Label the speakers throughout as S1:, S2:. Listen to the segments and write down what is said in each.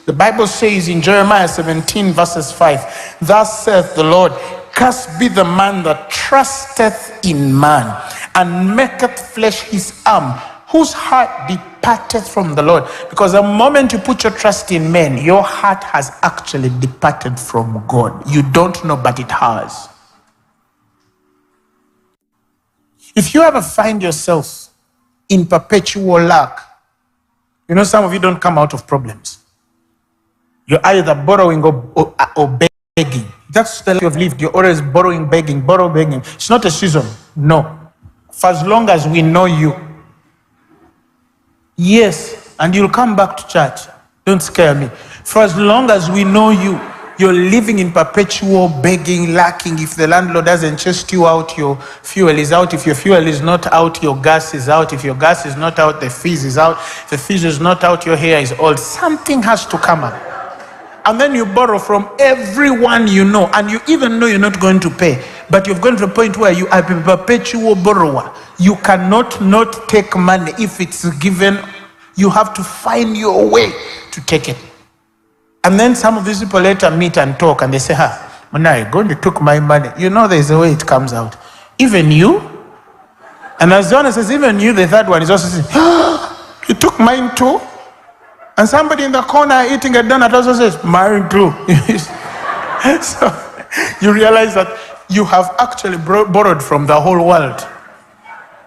S1: The Bible says in Jeremiah 17 verses 5, thus saith the Lord, cursed be the man that trusteth in man, and maketh flesh his arm, whose heart departeth from the Lord. Because the moment you put your trust in men, your heart has actually departed from God. You don't know, but it has. If you ever find yourself in perpetual lack, you know, some of you don't come out of problems. You're either borrowing or begging. That's the life you've lived. You're always borrowing, begging, begging. It's not a season. No. For as long as we know you. Yes, and you'll come back to church. Don't scare me. For as long as we know you, you're living in perpetual begging, lacking. If the landlord doesn't chest you out, your fuel is out. If your fuel is not out, your gas is out. If your gas is not out, the fees is out. If the fees is not out, your hair is old. Something has to come up. And then you borrow from everyone you know, and you even know you're not going to pay, but you've gone to a point where you are a perpetual borrower. You cannot not take money if it's given. You have to find your way to take it. And then some of these people later meet and talk, and they say, Manai, God, you took my money. You know there's a way it comes out. Even you? And as John says, even you, the third one is also saying, you took mine too? And somebody in the corner eating a donut also says, mine too. So you realize that you have actually borrowed from the whole world.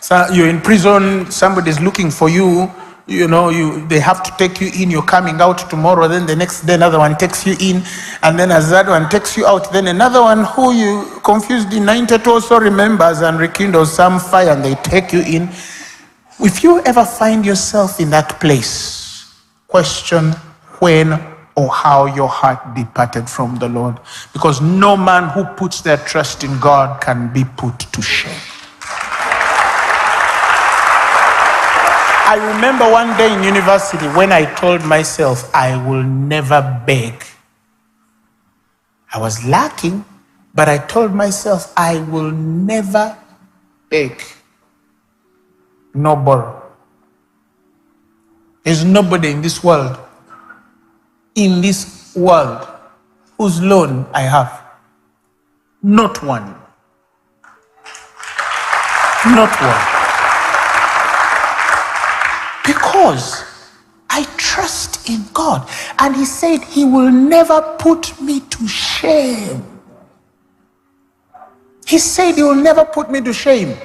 S1: So you're in prison, somebody's looking for you, they have to take you in, you're coming out tomorrow, then the next day another one takes you in, and then as that one takes you out, then another one who you confused in 92 also remembers and rekindles some fire, and they take you in. If you ever find yourself in that place, question when or how your heart departed from the Lord, because no man who puts their trust in God can be put to shame. I remember one day in university when I told myself I will never beg. I was lacking, but I told myself I will never beg. No borrow. There's nobody in this world whose loan I have. Not one. Not one. Because I trust in God. And he said he will never put me to shame. He said he will never put me to shame.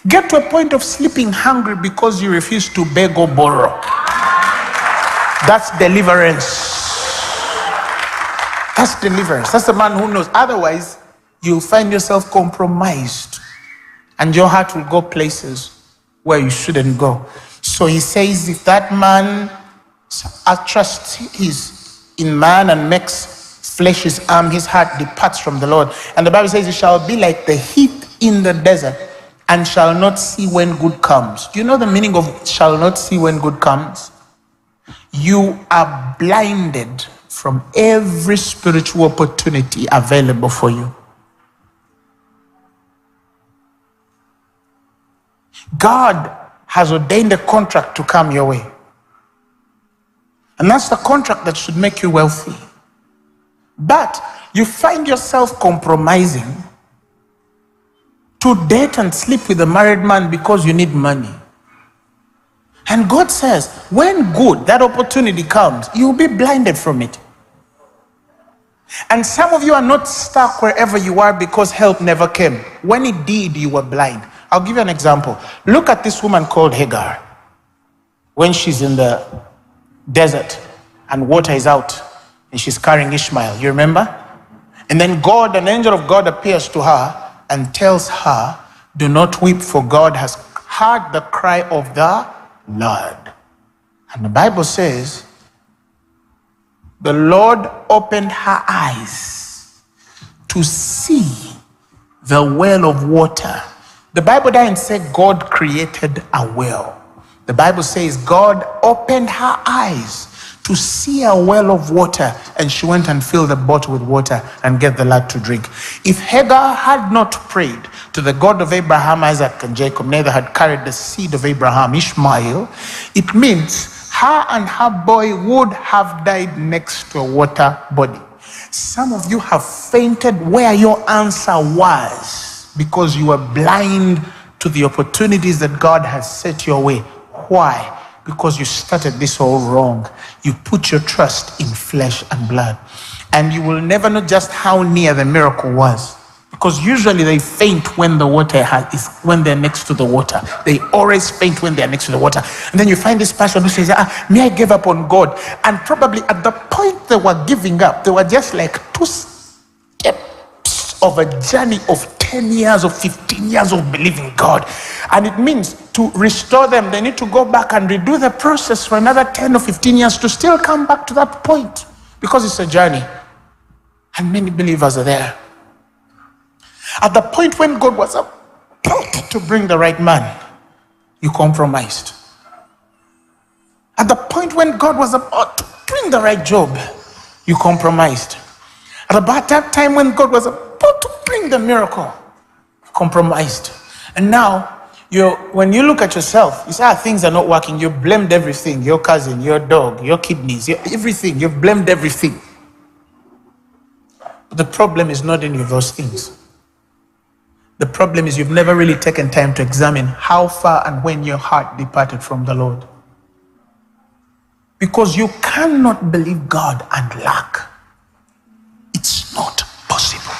S1: Get to a point of sleeping hungry because you refuse to beg or borrow. That's deliverance. That's deliverance. That's the man who knows. Otherwise, you'll find yourself compromised. And your heart will go places where you shouldn't go. So he says, if that man trusts is in man and makes flesh his arm, his heart departs from the Lord. And the Bible says, it shall be like the heat in the desert, and shall not see when good comes. Do you know the meaning of shall not see when good comes? You are blinded from every spiritual opportunity available for you. God has ordained a contract to come your way. And that's the contract that should make you wealthy. But you find yourself compromising to date and sleep with a married man because you need money. And God says, when good, that opportunity comes, you'll be blinded from it. And some of you are not stuck wherever you are because help never came. When it did, you were blind. I'll give you an example. Look at this woman called Hagar. When she's in the desert and water is out and she's carrying Ishmael, you remember? And then God, an angel of God, appears to her and tells her, do not weep, for God has heard the cry of the Lord. And the Bible says, the Lord opened her eyes to see the well of water. The Bible doesn't say God created a well. The Bible says God opened her eyes to see a well of water, and she went and filled the boat with water and gave the lad to drink. If Hagar had not prayed to the God of Abraham, Isaac, and Jacob, neither had carried the seed of Abraham, Ishmael, it means her and her boy would have died next to a water body. Some of you have fainted where your answer was because you were blind to the opportunities that God has set your way. Why? Because you started this all wrong. You put your trust in flesh and blood. And you will never know just how near the miracle was. Because usually they faint when the water when they're next to the water. They always faint when they're next to the water. And then you find this person who says, me, I gave up on God. And probably at the point they were giving up, they were just like 2 steps of a journey of 10 years or 15 years of believing God. And it means to restore them, they need to go back and redo the process for another 10 or 15 years to still come back to that point. Because it's a journey. And many believers are there. At the point when God was about to bring the right man, you compromised. At the point when God was about to bring the right job, you compromised. At about that time when God was about to bring the miracle, you compromised. And now, when you look at yourself, you say, things are not working. You blamed everything. Your cousin, your dog, your kidneys, everything. You've blamed everything. But the problem is not any of those things. The problem is you've never really taken time to examine how far and when your heart departed from the Lord. Because you cannot believe God and lack. It's not possible.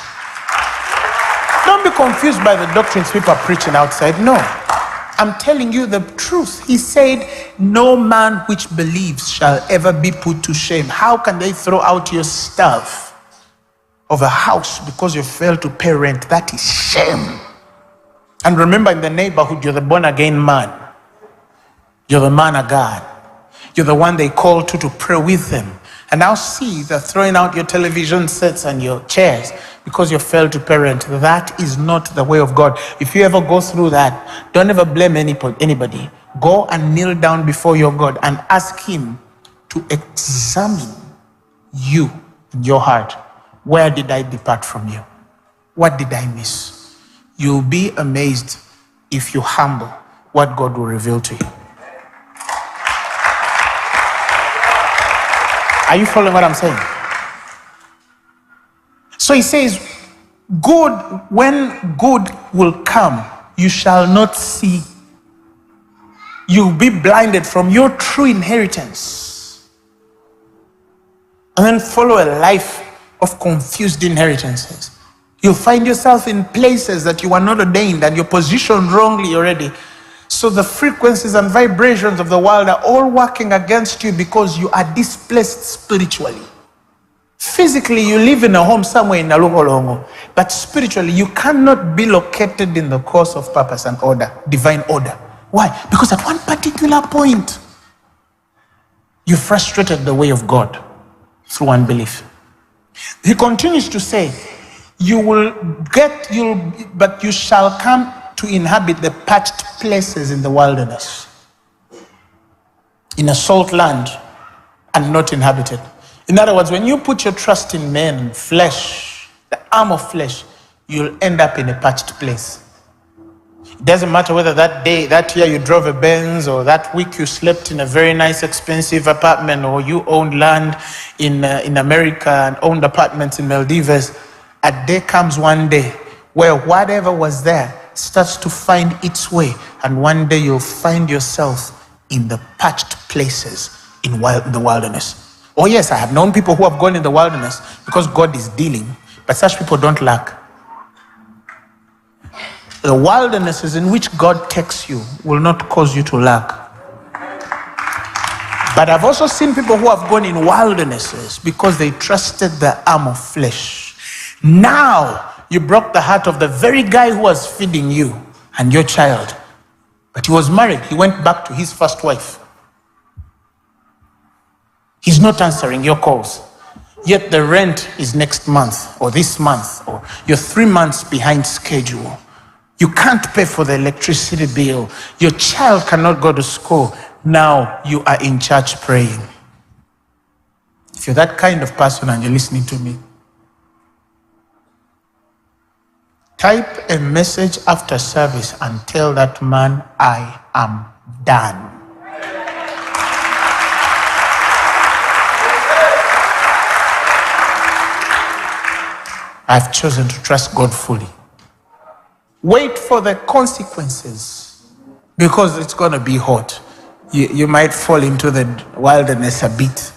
S1: Don't be confused by the doctrines people are preaching outside. No. I'm telling you the truth. He said, no man which believes shall ever be put to shame. How can they throw out your stuff of a house because you failed to pay rent? That is shame. And remember, in the neighborhood, you're the born again man. You're the man of God. You're the one they call to pray with them. And now see, they're throwing out your television sets and your chairs because you failed to pay rent. That is not the way of God. If you ever go through that, don't ever blame anybody. Go and kneel down before your God and ask him to examine you and your heart. Where did I depart from you? What did I miss? You'll be amazed if you humble what God will reveal to you. Are you following what I'm saying? So he says, good, when good will come, you shall not see. You'll be blinded from your true inheritance. And then follow a life of confused inheritances. You'll find yourself in places that you are not ordained and you're positioned wrongly already. So the frequencies and vibrations of the world are all working against you because you are displaced spiritually. Physically, you live in a home somewhere in Nalungolongo, but spiritually, you cannot be located in the course of purpose and order, divine order. Why? Because at one particular point, you frustrated the way of God through unbelief. He continues to say, but you shall come to inhabit the parched places in the wilderness, in a salt land and not inhabited. In other words, when you put your trust in men, flesh, the arm of flesh, you'll end up in a parched place. It doesn't matter whether that year you drove a Benz, or that week you slept in a very nice expensive apartment, or you owned land in America and owned apartments in Maldives. A day comes one day where whatever was there starts to find its way, and one day you'll find yourself in the parched places in the wilderness. Oh yes, I have known people who have gone in the wilderness because God is dealing, but such people don't lack. The wildernesses in which God takes you will not cause you to lack. But I've also seen people who have gone in wildernesses because they trusted the arm of flesh. Now you broke the heart of the very guy who was feeding you and your child. But he was married. He went back to his first wife. He's not answering your calls. Yet the rent is next month or this month, or you're 3 months behind schedule. You can't pay for the electricity bill. Your child cannot go to school. Now you are in church praying. If you're that kind of person and you're listening to me, type a message after service and tell that man, I am done. I've chosen to trust God fully. Wait for the consequences, because it's going to be hot. You might fall into the wilderness a bit.